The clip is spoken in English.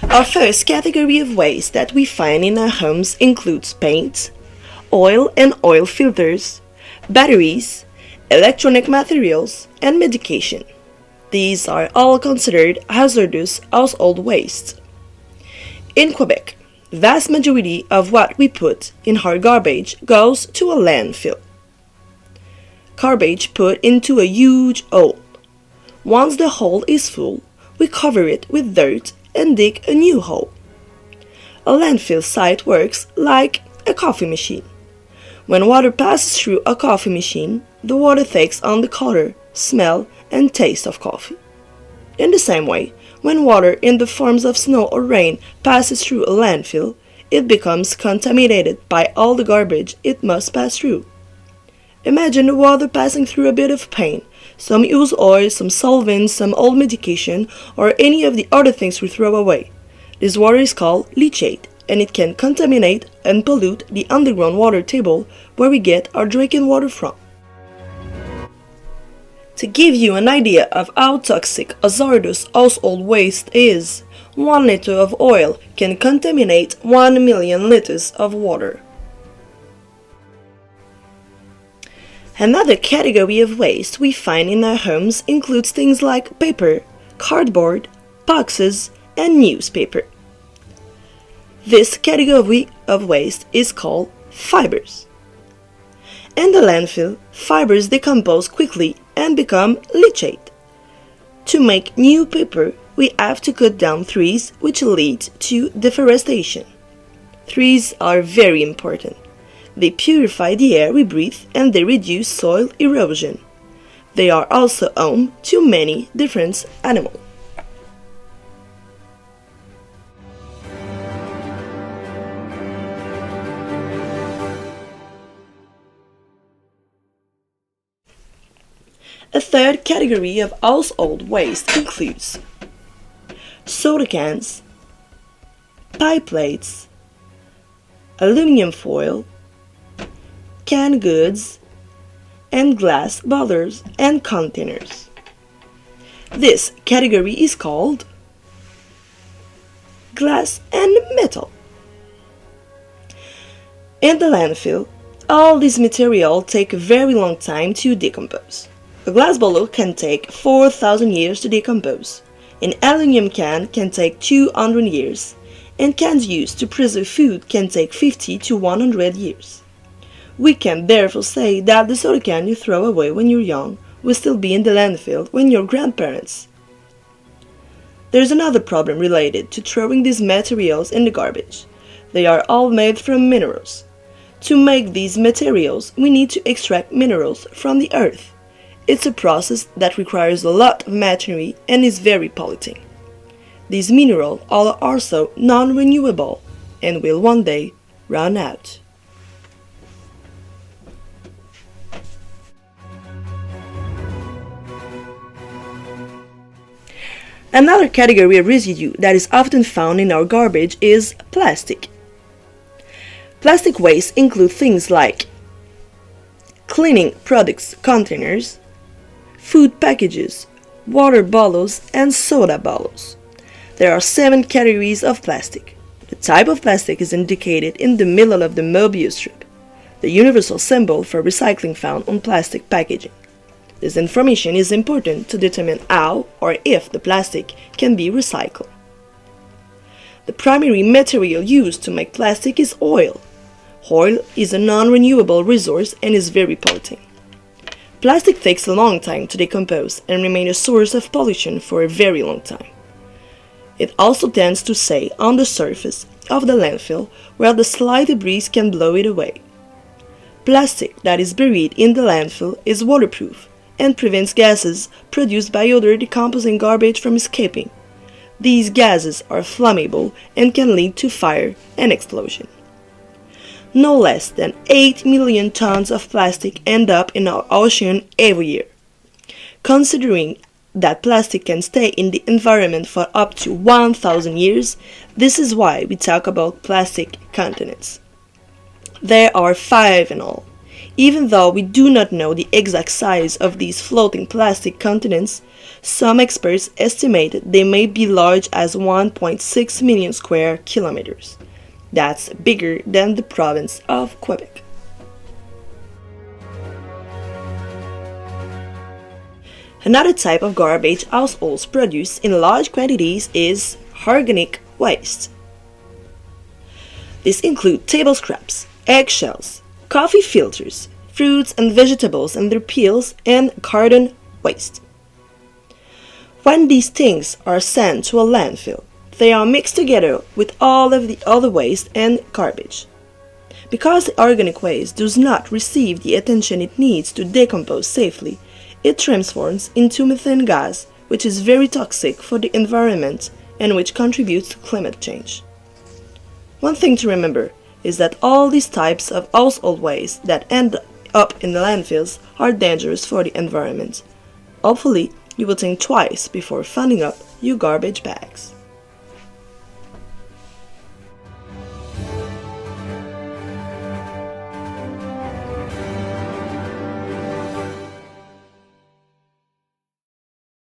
Our first category of waste that we find in our homes includes paint, oil and oil filters, batteries, electronic materials, and medication. These are all considered hazardous household waste. In Quebec, the vast majority of what we put in our garbage goes to a landfill. Garbage put into a huge hole. Once the hole is full, we cover it with dirt and dig a new hole. A landfill site works like a coffee machine. When water passes through a coffee machine, the water takes on the color, smell, and taste of coffee. In the same way, when water in the forms of snow or rain passes through a landfill, it becomes contaminated by all the garbage it must pass through. Imagine the water passing through a bit of paint, some used oil, some solvents, some old medication, or any of the other things we throw away. This water is called leachate, and it can contaminate and pollute the underground water table where we get our drinking water from. To give you an idea of how toxic hazardous household waste is, 1 liter of oil can contaminate 1 million liters of water. Another category of waste we find in our homes includes things like paper, cardboard, boxes, and newspaper. This category of waste is called fibers. In the landfill, fibers decompose quickly and become leachate. To make new paper, we have to cut down trees, which leads to deforestation. Trees are very important. They purify the air we breathe and they reduce soil erosion. They are also home to many different animals. A third category of household waste includes soda cans, pie plates, aluminum foil, canned goods, and glass bottles and containers. This category is called glass and metal. In the landfill, all this material take a very long time to decompose. A glass bottle can take 4,000 years to decompose. An aluminum can take 200 years, and cans used to preserve food can take 50 to 100 years. We can therefore say that the soda can you throw away when you're young will still be in the landfill when you're grandparents. There's another problem related to throwing these materials in the garbage. They are all made from minerals. To make these materials, we need to extract minerals from the earth. It's a process that requires a lot of machinery and is very polluting. These minerals are also non-renewable and will one day run out. Another category of residue that is often found in our garbage is plastic. Plastic waste include things like cleaning products containers, food packages, water bottles, and soda bottles. There are 7 categories of plastic. The type of plastic is indicated in the middle of the Mobius strip, the universal symbol for recycling found on plastic packaging. This information is important to determine how or if the plastic can be recycled. The primary material used to make plastic is oil. Oil is a non-renewable resource and is very polluting. Plastic takes a long time to decompose and remain a source of pollution for a very long time. It also tends to stay on the surface of the landfill where the slight debris can blow it away. Plastic that is buried in the landfill is waterproof and prevents gases produced by other decomposing garbage from escaping. These gases are flammable and can lead to fire and explosion. No less than 8 million tons of plastic end up in our ocean every year. Considering that plastic can stay in the environment for up to 1,000 years, this is why we talk about plastic continents. There are 5 in all. Even though we do not know the exact size of these floating plastic continents, some experts estimate they may be large as 1.6 million square kilometers. That's bigger than the province of Quebec. Another type of garbage households produce in large quantities is organic waste. This includes table scraps, eggshells, coffee filters, fruits and vegetables and their peels, and carton waste. When these things are sent to a landfill, they are mixed together with all of the other waste and garbage. Because the organic waste does not receive the attention it needs to decompose safely, it transforms into methane gas, which is very toxic for the environment and which contributes to climate change. One thing to remember is that all these types of household waste that end up in the landfills are dangerous for the environment. Hopefully, you will think twice before filling up your garbage bags.